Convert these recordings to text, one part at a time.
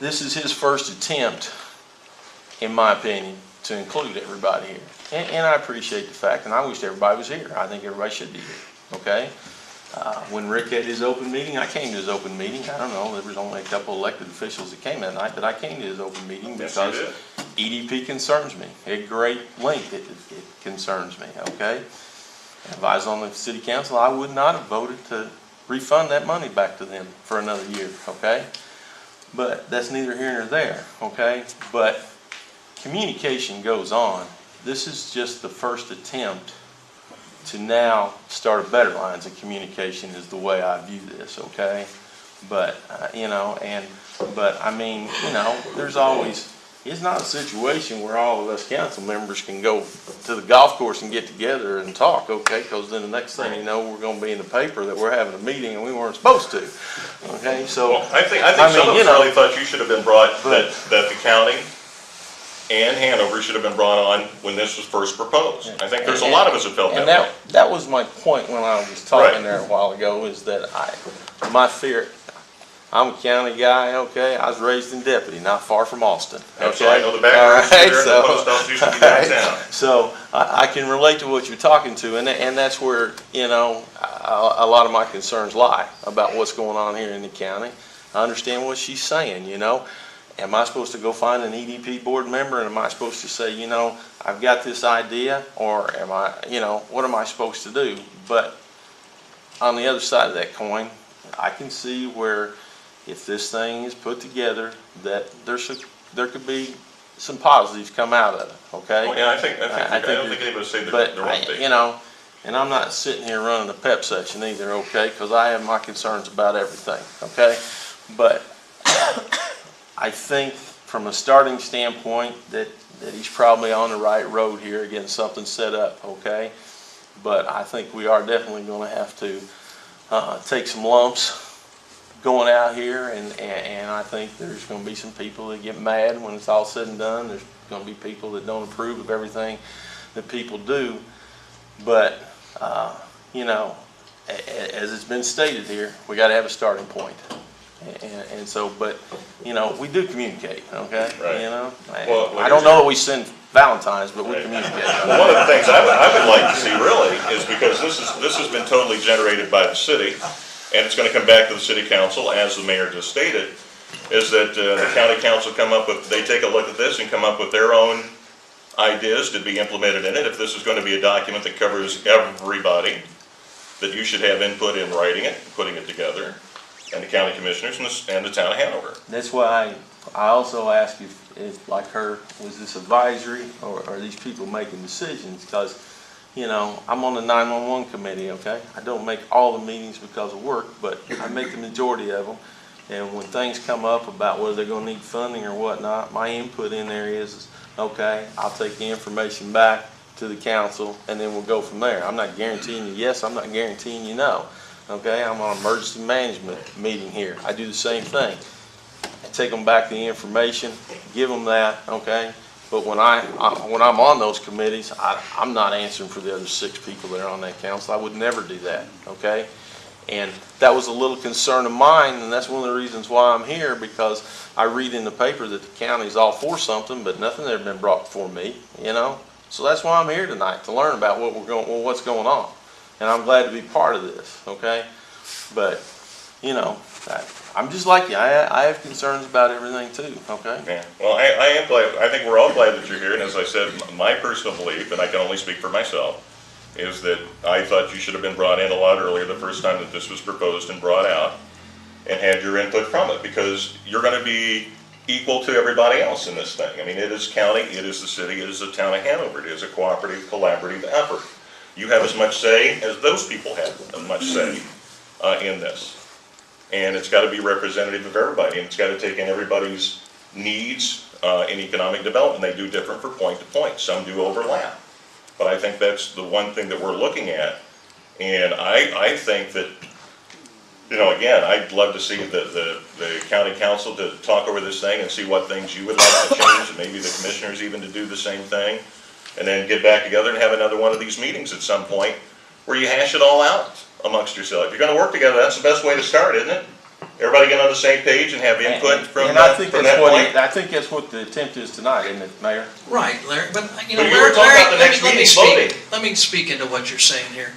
this is his first attempt, in my opinion, to include everybody here. And I appreciate the fact, and I wish everybody was here. I think everybody should be here, okay? When Rick had his open meeting, I came to his open meeting. I don't know, there was only a couple elected officials that came that night, but I came to his open meeting because EDP concerns me. At great length, it concerns me, okay? If I was on the city council, I would not have voted to refund that money back to them for another year, okay? But that's neither here nor there, okay? But communication goes on. This is just the first attempt to now start better lines of communication is the way I view this, okay? But, you know, but I mean, you know, there's always, it's not a situation where all of us council members can go to the golf course and get together and talk, okay? Because then the next thing you know, we're going to be in the paper that we're having a meeting and we weren't supposed to, okay? So, well, I think some of us really thought you should have been brought, that the county and Hanover should have been brought on when this was first proposed. I think there's a lot of us that felt that way. That was my point when I was talking there a while ago, is that my fear, I'm a county guy, okay? I was raised in Deputy, not far from Austin. Okay? So I know the background there, the post office used to be downtown. So I can relate to what you're talking to, and that's where, you know, a lot of my concerns lie about what's going on here in the county. I understand what she's saying, you know. Am I supposed to go find an EDP board member, and am I supposed to say, you know, I've got this idea, or am I, you know, what am I supposed to do? But on the other side of that coin, I can see where if this thing is put together, that there could be some positives come out of it, okay? Well, yeah, I don't think anybody would say there won't be. You know, and I'm not sitting here running a pep session either, okay? Because I have my concerns about everything, okay? But I think from a starting standpoint that he's probably on the right road here, getting something set up, okay? But I think we are definitely going to have to take some lumps going out here, and I think there's going to be some people that get mad when it's all said and done. There's going to be people that don't approve of everything that people do. But, you know, as it's been stated here, we got to have a starting point. And so, but, you know, we do communicate, okay? Right. You know, well, I don't know that we send Valentines, but we communicate. Well, one of the things I would like to see really is, because this has been totally generated by the city, and it's going to come back to the city council, as the mayor just stated, is that the county council they take a look at this and come up with their own ideas to be implemented in it. If this is going to be a document that covers everybody, that you should have input in writing it, putting it together, and the county commissioners and the town of Hanover. That's why I also ask if like her, was this advisory, or are these people making decisions? Because, you know, I'm on the 911 committee, okay? I don't make all the meetings because of work, but I make the majority of them. And when things come up about whether they're going to need funding or whatnot, my input in there is, okay, I'll take the information back to the council, and then we'll go from there. I'm not guaranteeing you yes, I'm not guaranteeing you no. Okay, I'm on an emergency management meeting here. I do the same thing. I take them back the information, give them that, okay? But when I'm on those committees, I'm not answering for the other 6 people that are on that council. I would never do that, okay? And that was a little concern of mine, and that's one of the reasons why I'm here, because I read in the paper that the county's all for something, but nothing ever been brought before me, you know? So that's why I'm here tonight, to learn about what's going on. And I'm glad to be part of this, okay? But, you know, I'm just like you. I have concerns about everything too, okay? Yeah. Well, I am glad. I think we're all glad that you're here. And as I said, my personal belief, and I can only speak for myself, is that I thought you should have been brought in a lot earlier the first time that this was proposed and brought out, and had your input from it, because you're going to be equal to everybody else in this thing. I mean, it is county, it is the city, it is the town of Hanover. It is a cooperative, collaborative effort. You have as much say as those people have as much say in this. And it's got to be representative of everybody, and it's got to take in everybody's needs in economic development. They do different from point to point. Some do overlap. But I think that's the one thing that we're looking at. And I think that, you know, again, I'd love to see the county council to talk over this thing and see what things you would like to change, and maybe the commissioners even to do the same thing. And then get back together and have another one of these meetings at some point where you hash it all out amongst yourself. If you're going to work together, that's the best way to start, isn't it? Everybody get on the same page and have input from And I that, think from that's that what point? I think that's what the attempt is tonight, isn't it, Mayor? Right, Larry, but you know, But you were talking about the next let me meeting speak. voting. Let me speak into what you're saying here.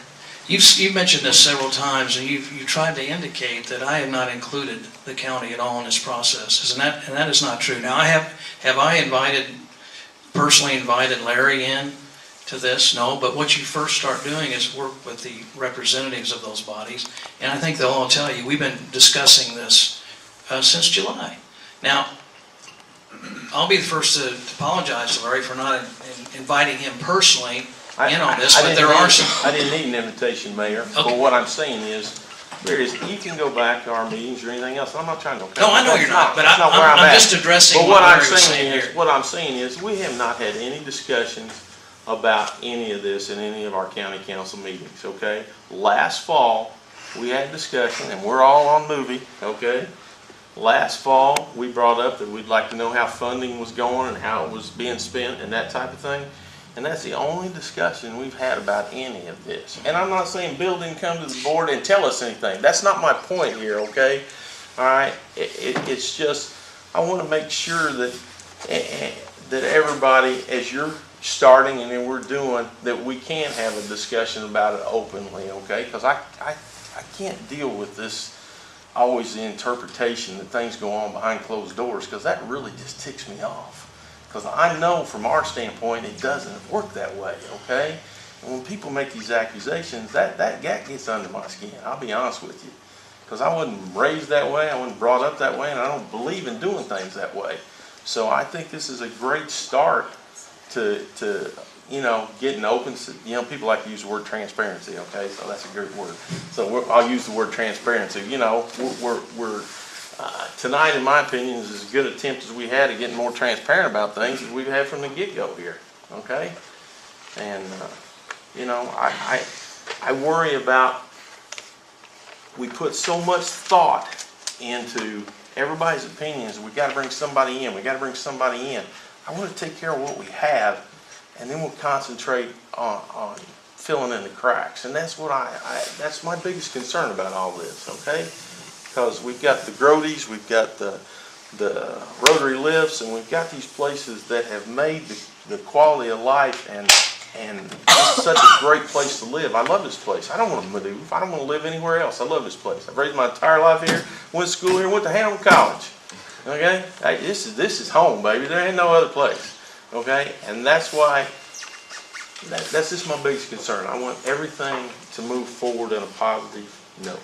You've mentioned this several times, and you've tried to indicate that I have not included the county at all in this process, and that is not true. Now, have I personally invited Larry in to this? No, but what you first start doing is work with the representatives of those bodies, and I think they'll all tell you, we've been discussing this since July. Now, I'll be the first to apologize to Larry for not inviting him personally in on this, but there are some... I didn't need an invitation, Mayor. Okay. But what I'm saying is, you can go back to our meetings or anything else. I'm not trying to... No, I know you're not, but that's not where I'm at. just addressing But what what Larry was saying here. What I'm saying is, we have not had any discussions about any of this in any of our county council meetings, okay? Last fall, we had discussion, and we're all on movie, okay? Last fall, we brought up that we'd like to know how funding was going and how it was being spent and that type of thing. And that's the only discussion we've had about any of this. And I'm not saying Bill didn't come to the board and tell us anything. That's not my point here, okay? All right? It's just, I want to make sure that everybody, as you're starting and then we're doing, that we can have a discussion about it openly, okay? Because I can't deal with this, always the interpretation that things go on behind closed doors, because that really just ticks me off. Because I know from our standpoint it doesn't work that way, okay? And when people make these accusations, that gets under my skin, I'll be honest with you. Because I wasn't raised that way, I wasn't brought up that way, and I don't believe in doing things that way. So I think this is a great start to you know, getting open. You know, people like to use the word transparency, okay? So that's a great word. So I'll use the word transparency. You know, we're tonight, in my opinion, is as good an attempt as we had at getting more transparent about things as we've had from the get-go here, okay? And, you know, I worry about, we put so much thought into everybody's opinions. We got to bring somebody in. We got to bring somebody in. I want to take care of what we have, and then we'll concentrate on filling in the cracks. And that's what that's my biggest concern about all this, okay? Because we've got the Grodies, we've got the Rotary Lifts, and we've got these places that have made the quality of life and it's such a great place to live. I love this place. I don't want to move. I don't want to live anywhere else. I love this place. I've raised my entire life here, went to school here, went to Hamilton College. Okay? Hey, this is home, baby. There ain't no other place. Okay? And that's why, that's just my biggest concern. I want everything to move forward in a positive note.